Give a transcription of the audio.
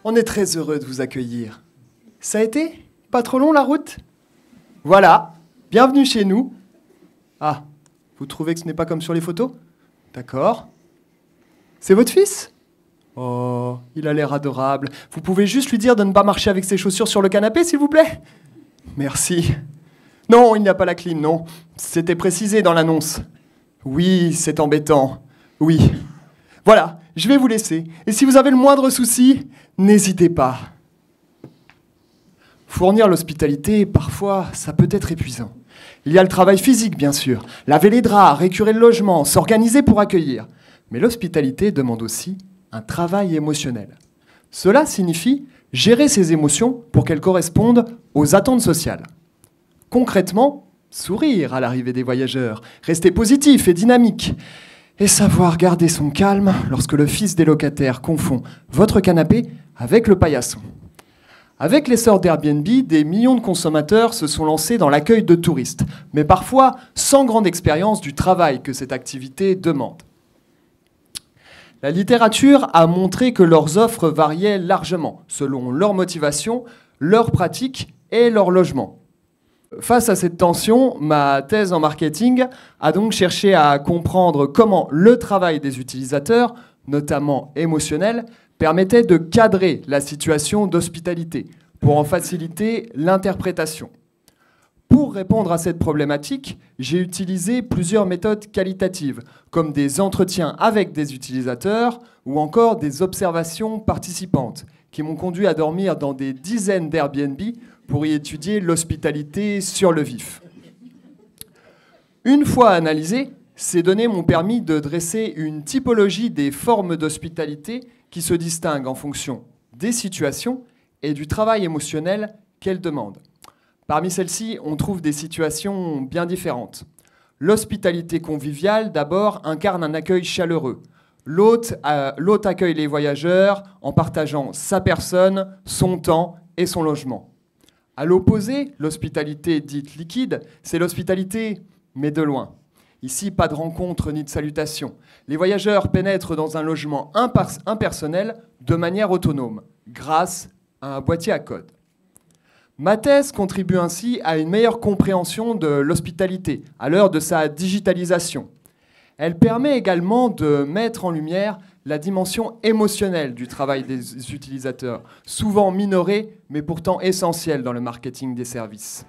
On est très heureux de vous accueillir. Ça a été? Pas trop long la route? Voilà, bienvenue chez nous. Ah, vous trouvez que ce n'est pas comme sur les photos? D'accord. C'est votre fils? Oh, il a l'air adorable. Vous pouvez juste lui dire de ne pas marcher avec ses chaussures sur le canapé, s'il vous plaît? Merci. Non, il n'y a pas la clim, non. C'était précisé dans l'annonce. Oui, c'est embêtant. Oui. Voilà, je vais vous laisser. Et si vous avez le moindre souci, n'hésitez pas. Fournir l'hospitalité, parfois, ça peut être épuisant. Il y a le travail physique, bien sûr. Laver les draps, récurer le logement, s'organiser pour accueillir. Mais l'hospitalité demande aussi un travail émotionnel. Cela signifie gérer ses émotions pour qu'elles correspondent aux attentes sociales. Concrètement, sourire à l'arrivée des voyageurs, rester positif et dynamique, et savoir garder son calme lorsque le fils des locataires confond votre canapé avec le paillasson. Avec l'essor d'Airbnb, des millions de consommateurs se sont lancés dans l'accueil de touristes, mais parfois sans grande expérience du travail que cette activité demande. La littérature a montré que leurs offres variaient largement, selon leur motivation, leurs pratiques et leur logement. Face à cette tension, ma thèse en marketing a donc cherché à comprendre comment le travail des utilisateurs, notamment émotionnel, permettait de cadrer la situation d'hospitalité pour en faciliter l'interprétation. Pour répondre à cette problématique, j'ai utilisé plusieurs méthodes qualitatives, comme des entretiens avec des utilisateurs ou encore des observations participantes, qui m'ont conduit à dormir dans des dizaines d'Airbnb pour y étudier l'hospitalité sur le vif. Une fois analysées, ces données m'ont permis de dresser une typologie des formes d'hospitalité qui se distinguent en fonction des situations et du travail émotionnel qu'elles demandent. Parmi celles-ci, on trouve des situations bien différentes. L'hospitalité conviviale, d'abord, incarne un accueil chaleureux. L'hôte accueille les voyageurs en partageant sa personne, son temps et son logement. À l'opposé, l'hospitalité dite liquide, c'est l'hospitalité, mais de loin. Ici, pas de rencontre ni de salutation. Les voyageurs pénètrent dans un logement impersonnel de manière autonome, grâce à un boîtier à code. Ma thèse contribue ainsi à une meilleure compréhension de l'hospitalité à l'heure de sa digitalisation. Elle permet également de mettre en lumière la dimension émotionnelle du travail des utilisateurs, souvent minorée, mais pourtant essentielle dans le marketing des services.